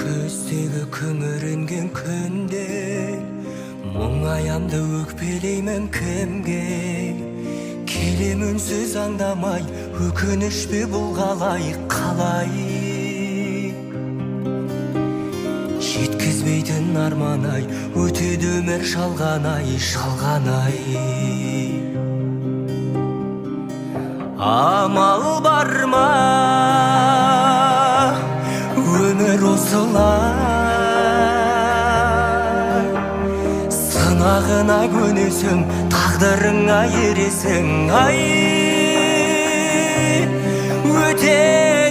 Көздегі күңіренген күнде мұңаямды өкпелеймін кімге? Келем үнсіз аңдамай, өкініш пе бұл қалай? Жеткізбейтін арман-ай, өтеді өмір шалғанай. Амал бар ма, өмір осылай? Сынағына көнесің, тағдырыңа ересің, ай өте